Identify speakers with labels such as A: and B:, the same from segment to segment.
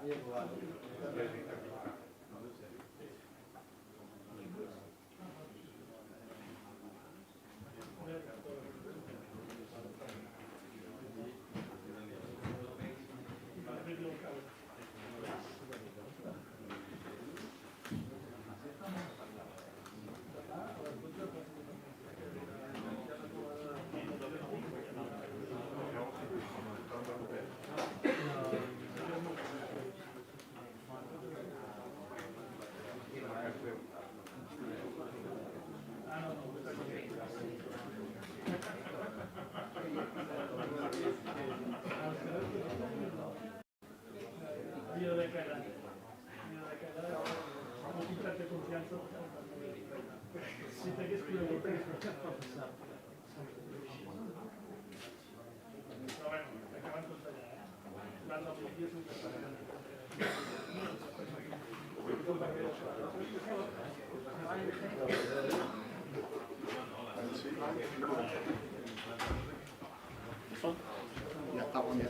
A: Yeah, that one, yeah.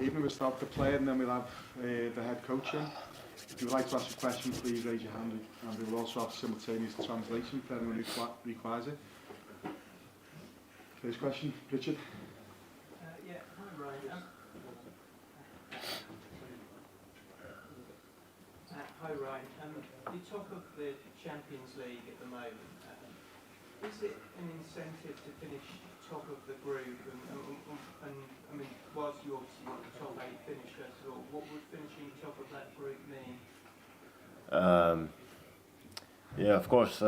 A: Even we'll start the player and then we'll have the head coach in. If you would like to ask a question, please raise your hand and we will also have simultaneous translation for anyone who requires it. First question, Richard.
B: Yeah, hi Ryan. Hi Ryan. You talk of the Champions League at the moment. Is it an incentive to finish top of the group? And I mean, whilst you obviously want the top 8 finish first of all, what would finishing top of that group mean?
C: Yeah, of course,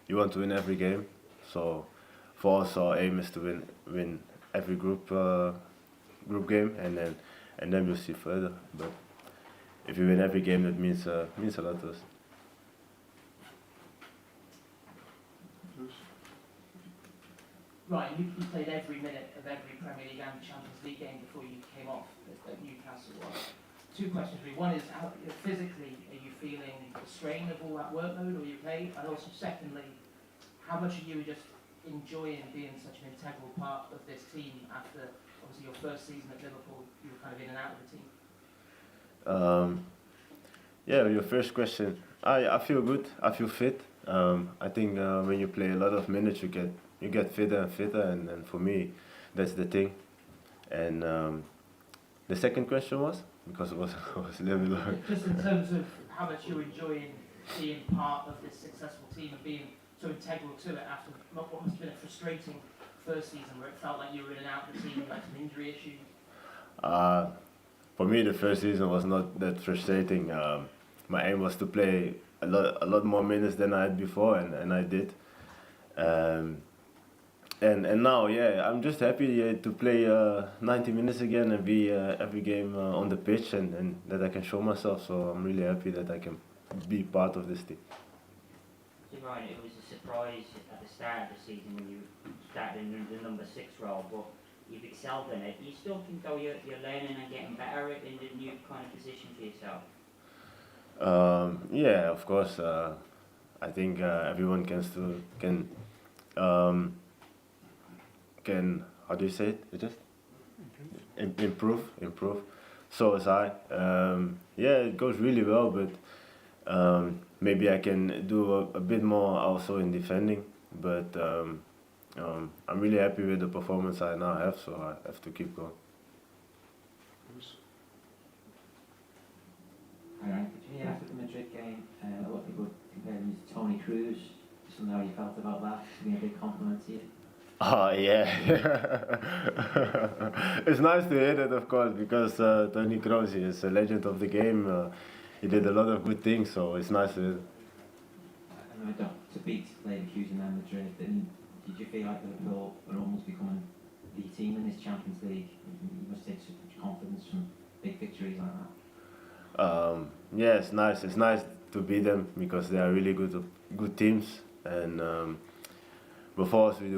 C: you want to win every game. So for us, our aim is to win every group game, and then we'll see further. But if you win every game, that means a lot to us.
D: Right, you played every minute of every Premier League and Champions League game before you came off at Newcastle. Two questions really. One is, how physically are you feeling the strain of all that workload, or you played? And also, secondly, how much are you just enjoying being such an integral part of this team after obviously your first season at Liverpool? You were kind of in and out of the team.
C: Yeah, your first question. I feel good. I feel fit. I think when you play a lot of minutes, you get fitter and fitter, and for me, that's the thing. And the second question was, because it was a little bit long.
D: Just in terms of how much you're enjoying being part of this successful team and being so integral to it after what must have been a frustrating first season where it felt like you were in and out of the team, like some injury issues.
C: For me, the first season was not that frustrating. My aim was to play a lot more minutes than I had before, and I did. And now, yeah, I'm just happy to play 90 minutes again and be every game on the pitch, and that I can show myself. So I'm really happy that I can be part of this team.
E: So Ryan, it was a surprise at the start of the season when you started in the number 6 role, but you've excelled in it. Do you still think though you're learning and getting better in the new kind of position for yourself?
C: Yeah, of course. I think everyone can how do you say it? Just improve. So as I. Yeah, it goes really well, but maybe I can do a bit more also in defending. But I'm really happy with the performance I now have, so I have to keep going.
F: Yeah, after the Madrid game, a lot of people compared him to Tony Cruz. Just wonder how you felt about that. It's been a big compliment to you.
C: Oh yeah, it's nice to hear that, of course, because Tony Kroos is a legend of the game. He did a lot of good things, so it's nice to hear.
F: I know to beat Leverkusen and Madrid, then did you feel like Liverpool were almost becoming the team in this Champions League? You must take so much confidence from big victories like that.
C: Yeah, it's nice. It's nice to beat them because they are really good teams, and before us we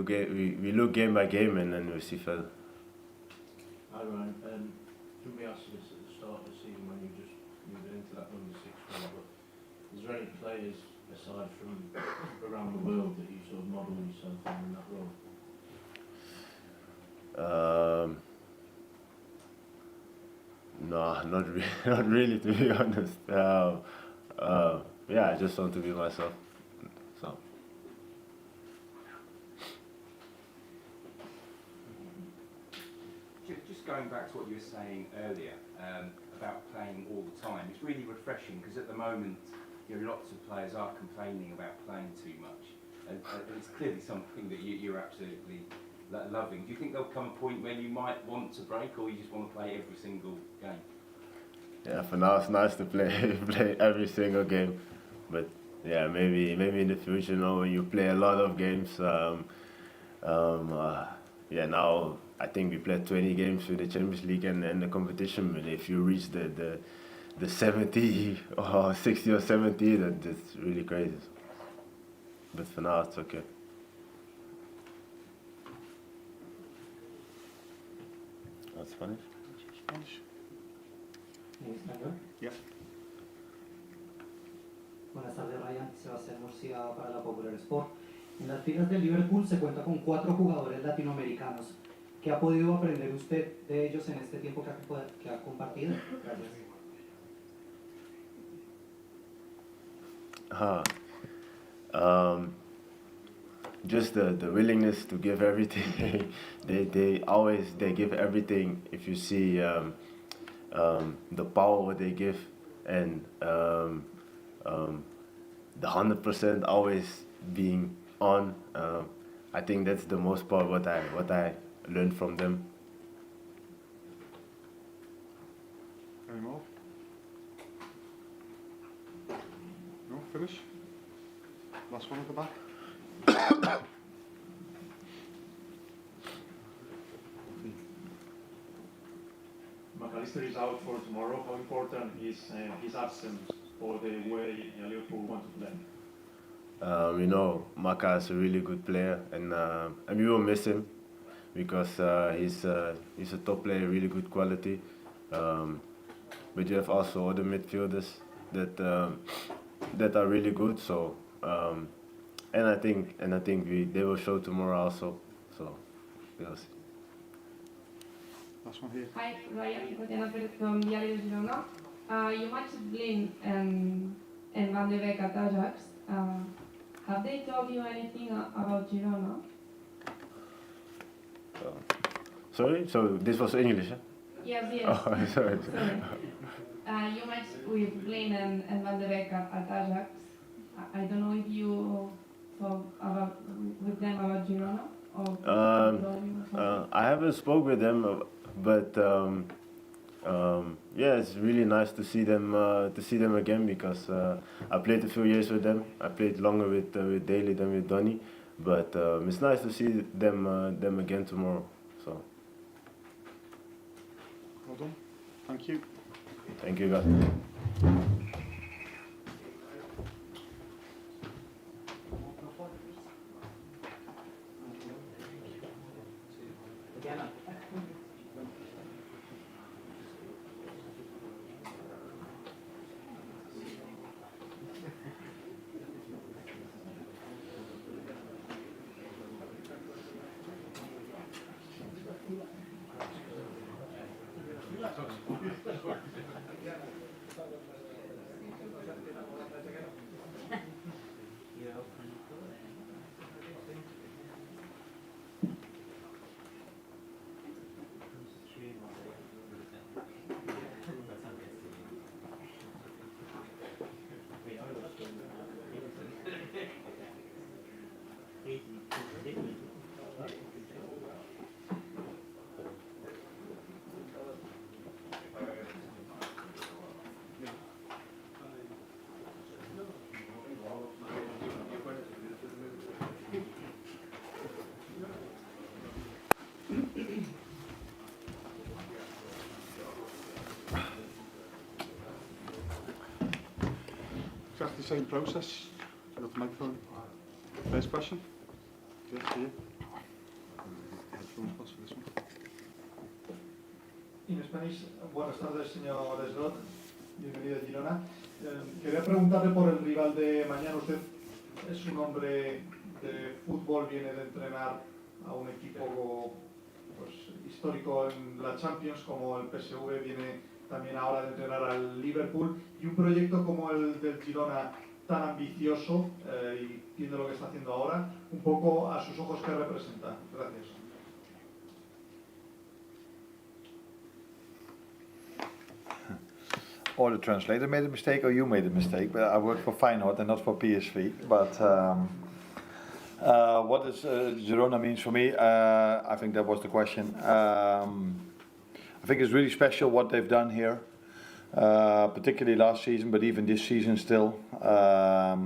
C: look game by game, and then we see further.
G: Hi Ryan, didn't we ask this at the start of the season when you just moved into that number 6 role, but is there any players aside from around the world that you sort of model yourself on in that role?
C: No, not really, to be honest. Yeah, I just want to be myself. So.
H: Just going back to what you were saying earlier about playing all the time, it's really refreshing because at the moment, lots of players are complaining about playing too much, and it's clearly something that you're absolutely loving. Do you think there'll come a point when you might want to break, or you just want to play every single game?
C: Yeah, for now it's nice to play play every single game, but yeah, maybe in the future, when you play a lot of games. Yeah, now I think we played 20 games in the Champions League and the competition. But if you reach the 70 or 60 or 70, that's really crazy. But for now, it's okay. That's Spanish?
A: Spanish?
I: ¿En español?
A: Yeah.
I: Buenas tardes, Ryan. Sebastián Murcia para la Popular Sport. En las filas del Liverpool se cuenta con 4 jugadores latinoamericanos. ¿Qué ha podido aprender usted de ellos en este tiempo que ha compartido? Gracias.
C: Just the willingness to give everything. they give everything. If you see the power what they give, and the 100% always being on. I think that's the most part what I learned from them.
A: Any more? No, finish. Last one at the back.
J: McAllister is out for tomorrow. How important is his absence for the way Liverpool want to play?
C: Maka is a really good player, and we will miss him because he's a top player, really good quality. But you have also other midfielders that are really good. So, and I think they will show tomorrow also. So, we'll see.
A: Last one here.
K: Hi, Ryan. Tatiana from Diario de Girona. You mentioned Blin and Van de Beek at Ajax. Have they told you anything about Girona?
C: Sorry? So this was English, huh?
K: Yes, yes.
C: Oh, sorry.
K: You matched with Blin and Van de Beek at Ajax. I don't know if you talked with them about Girona or.
C: I haven't spoke with them, but yeah, it's really nice to see them again because I played a few years with them. I played longer with Daly than with Donny, but it's nice to see them again tomorrow. So.
A: Well done. Thank you.
C: Thank you, guys.
A: Exactly the same process. You got the microphone. First question. Yes, here. Headphone plus for this one.
J: In Spanish, buenas tardes, señor Slot. Bienvenido Girona. Quería preguntarle por el rival de mañana. Usted es un hombre de fútbol, viene de entrenar a un equipo pues, histórico en la Champions como el PSV, viene también ahora de entrenar al Liverpool, y un proyecto como el del Girona tan ambicioso y viendo lo que está haciendo ahora, un poco a sus ojos, ¿qué representa? Gracias.
L: Or the translator made a mistake, or you made a mistake. But I work for Feyenoord and not for PSV. But what does Girona means for me? I think that was the question. I think it's really special what they've done here, particularly last season, but even this season still. I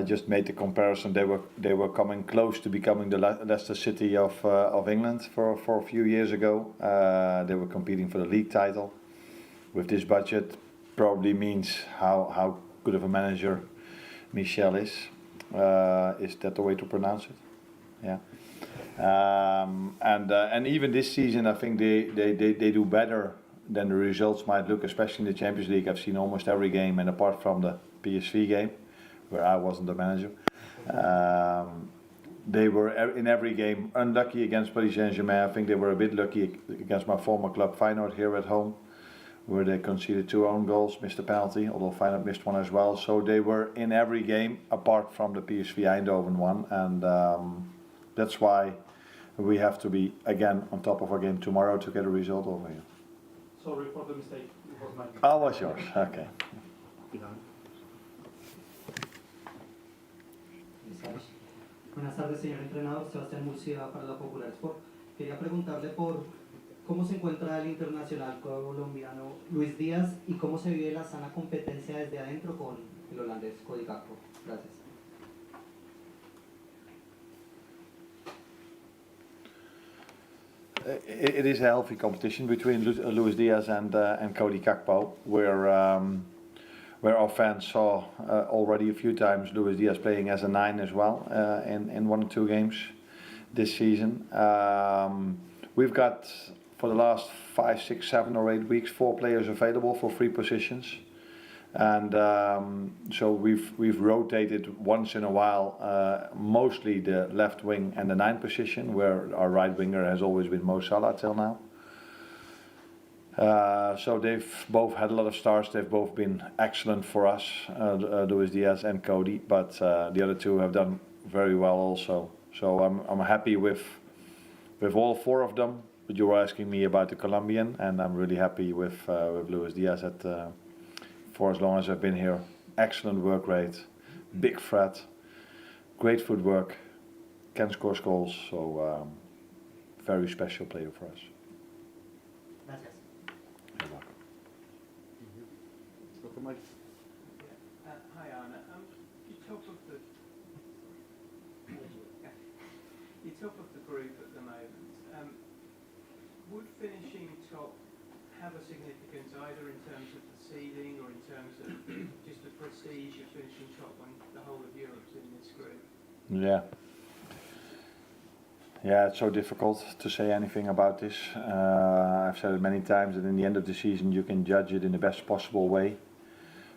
L: just made the comparison. They were coming close to becoming the Leicester City of England for a few years ago. They were competing for the league title. With this budget, probably means how good of a manager Michel is. Is that the way to pronounce it? Yeah. And even this season, I think they do better than the results might look, especially in the Champions League. I've seen almost every game, and apart from the PSV game, where I wasn't the manager, they were in every game unlucky against Paris Saint-Germain. I think they were a bit lucky against my former club Feyenoord here at home, where they conceded 2 own goals, missed a penalty, although Feyenoord missed one as well. So they were in every game apart from the PSV Eindhoven one, and that's why we have to be again on top of our game tomorrow to get a result over here.
J: Sorry for the mistake, it was my
L: Oh, was yours, okay.
I: Buenas tardes, señor entrenador. Sebastián Murcia para la Popular Sport. Quería preguntarle por cómo se encuentra el internacional colombiano Luis Díaz y cómo se vive la sana competencia desde adentro con el holandés Cody Gakpo. Gracias.
L: It is a healthy competition between Luis Diaz and Cody Gakpo, where our fans saw already a few times Luis Diaz playing as a 9 as well in 1 or 2 games this season. We've got, for the last 5, 6, 7 or 8 weeks, 4 players available for 3 positions, and so we've rotated once in a while, mostly the left wing and the 9 position, where our right winger has always been Mo Salah till now. So they've both had a lot of starts. They've both been excellent for us, Luis Diaz and Cody, but the other 2 have done very well also. So I'm happy with all 4 of them. But you were asking me about the Colombian, and I'm really happy with Luis Diaz for as long as I've been here. Excellent work rate, big threat, great footwork, can score goals. So very special player for us.
D: Gracias.
L: You're welcome.
A: Mike.
B: Hi Arne, you're top of the group at the moment. Would finishing top have a significance either in terms of the seeding or in terms of just the prestige of finishing top when the whole of Europe's in this group?
L: Yeah, it's so difficult to say anything about this. I've said it many times that in the end of the season you can judge it in the best possible way.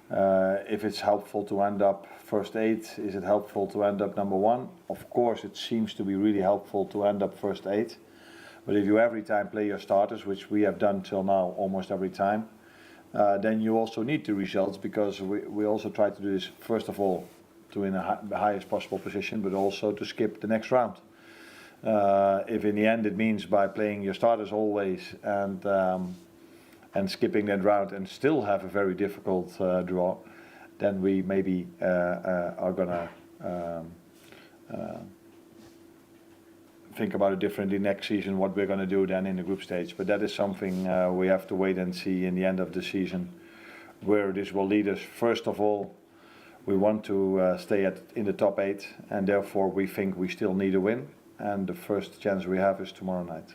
L: If it's helpful to end up first 8, is it helpful to end up number 1? Of course it seems to be really helpful to end up first 8. But if you every time play your starters, which we have done till now almost every time, then you also need the results, because we also try to do this first of all to win the highest possible position, but also to skip the next round. If in the end it means by playing your starters always and skipping that round and still have a very difficult draw, then we maybe are gonna think about it differently next season, what we're going to do then in the group stage. But that is something we have to wait and see in the end of the season, where this will lead us. First of all, we want to stay in the top 8, and therefore we think we still need a win, and the first chance we have is tomorrow night.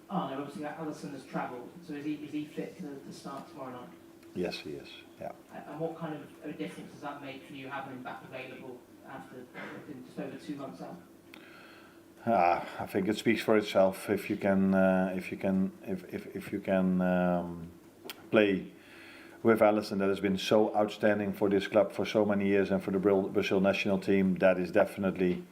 D: Arne, obviously Alisson has travelled, so is he fit to start tomorrow night?
L: Yes, he is, yeah.
D: And what kind of a difference does that make for you having him back available after just over 2 months out?
L: I think it speaks for itself if you can play with Alisson that has been so outstanding for this club for so many years and for the Brazil national team, that is definitely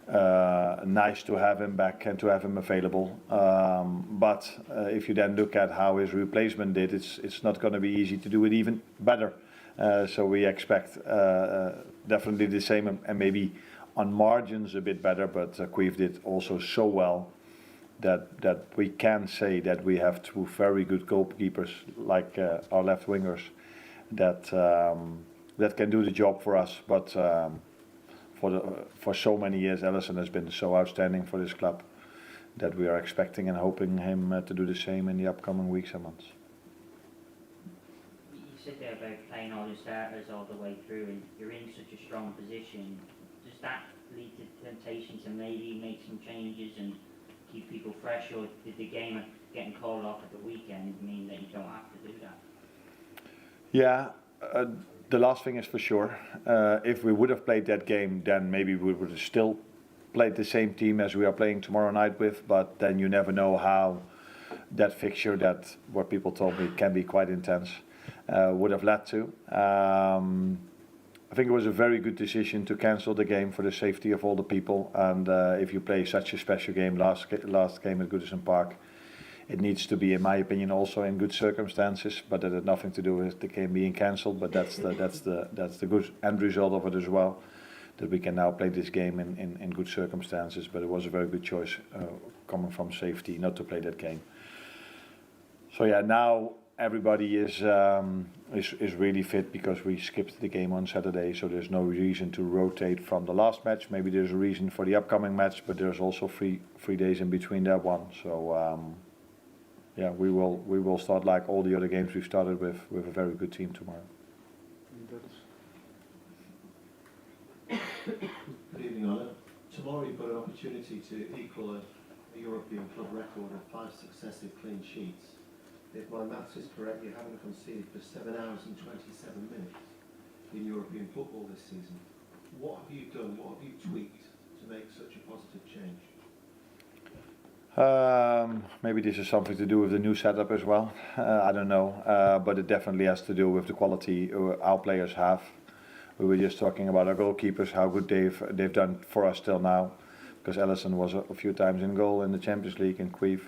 L: nice to have him back and to have him available. But if you then look at how his replacement did, it's not going to be easy to do it even better. So we expect definitely the same and maybe on margins a bit better, but Queef did also so well that we can say that we have two very good goalkeepers like our left wingers that can do the job for us. But for so many years, Alisson has been so outstanding for this club that we are expecting and hoping him to do the same in the upcoming weeks and months.
E: You said there about playing all the starters all the way through, and you're in such a strong position. Does that lead to temptation to maybe make some changes and keep people fresh, or did the game of getting called off at the weekend mean that you don't have to do that?
L: Yeah, the last thing is for sure. If we would have played that game, then maybe we would have still played the same team as we are playing tomorrow night with, but then you never know how that fixture, that what people told me can be quite intense, would have led to. I think it was a very good decision to cancel the game for the safety of all the people, and if you play such a special game, last game at Goodison Park, it needs to be, in my opinion, also in good circumstances, but that had nothing to do with the game being cancelled, but that's the good end result of it as well, that we can now play this game in good circumstances. But it was a very good choice coming from safety not to play that game. So yeah, now everybody is really fit because we skipped the game on Saturday, so there's no reason to rotate from the last match. Maybe there's a reason for the upcoming match, but there's also three days in between that one. So yeah, we will start like all the other games we've started with a very good team tomorrow.
G: Good evening, Arne. Tomorrow you've got an opportunity to equal a European club record of 5 successive clean sheets. If my maths is correct, you haven't conceded for 7 hours and 27 minutes in European football this season. What have you done, what have you tweaked to make such a positive change?
L: Maybe this is something to do with the new setup as well. I don't know, but it definitely has to do with the quality our players have. We were just talking about our goalkeepers, how good they've done for us till now, because Alisson was a few times in goal in the Champions League in Queef,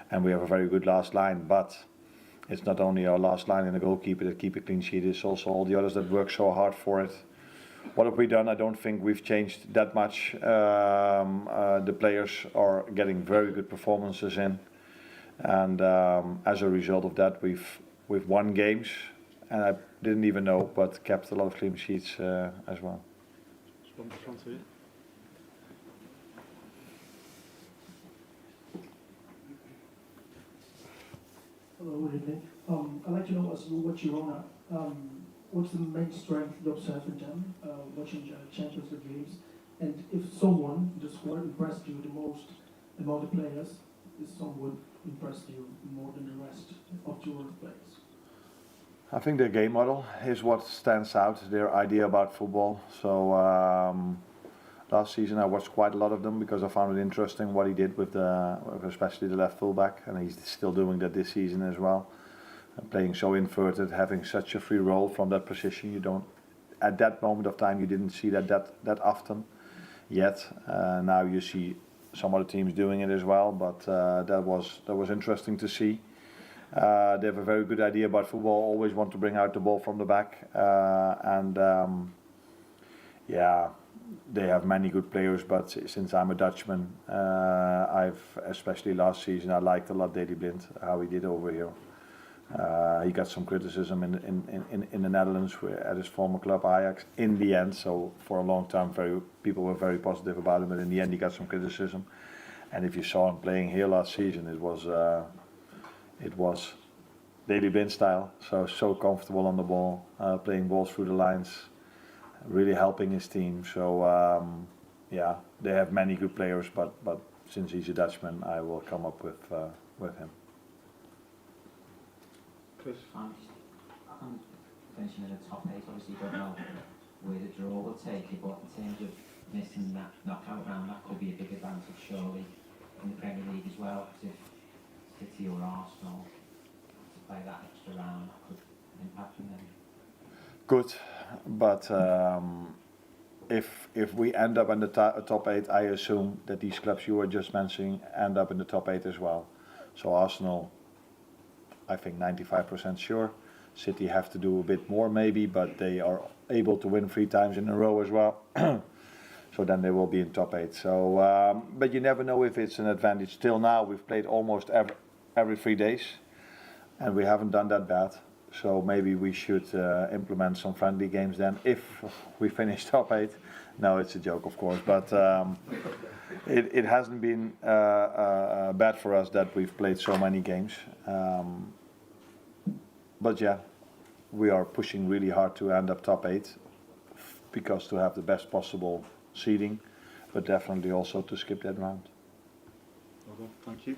L: and we have a very good last line. But it's not only our last line and the goalkeeper that keep a clean sheet, it's also all the others that work so hard for it. What have we done? I don't think we've changed that much. The players are getting very good performances in, and as a result of that, we've won games, and I didn't even know, but kept a lot of clean sheets as well.
M: Hello, good evening. I'd like to know as you watch Girona, what's the main strength you observe in them, watching Champions League games, and if someone in the squad impressed you the most among the players, if someone impressed you more than the rest of your players?
L: I think their game model is what stands out, their idea about football. So last season I watched quite a lot of them because I found it interesting what he did with especially the left fullback, and he's still doing that this season as well. Playing so inverted, having such a free role from that position, you don't, at that moment of time, you didn't see that often yet. Now you see some other teams doing it as well, but that was interesting to see. They have a very good idea about football, always want to bring out the ball from the back, and yeah, they have many good players, but since I'm a Dutchman, especially last season, I liked a lot Daley Blind, how he did over here. He got some criticism in the Netherlands at his former club Ajax in the end, so for a long time people were very positive about him, but in the end he got some criticism. And if you saw him playing here last season, it was Daley Blind style, so comfortable on the ball, playing balls through the lines, really helping his team. So yeah, they have many good players, but since he's a Dutchman, I will come up with him.
F: I'm finishing in the top 8. Obviously, you don't know where the draw will take you, but in terms of missing that knockout round, that could be a big advantage, surely, in the Premier League as well. Because if City or Arsenal play that extra round could impact on them?
L: Good, but if we end up in the top 8, I assume that these clubs you were just mentioning end up in the top 8 as well. So Arsenal, I think 95% sure. City have to do a bit more maybe, but they are able to win 3 times in a row as well. So then they will be in top 8. So, but you never know if it's an advantage. Till now we've played almost every 3 days, and we haven't done that bad. So maybe we should implement some friendly games then if we finish top 8. No, it's a joke of course, but it hasn't been bad for us that we've played so many games. But yeah, we are pushing really hard to end up top 8 because to have the best possible seeding, but definitely also to skip that round.
A: Well done. Thank you.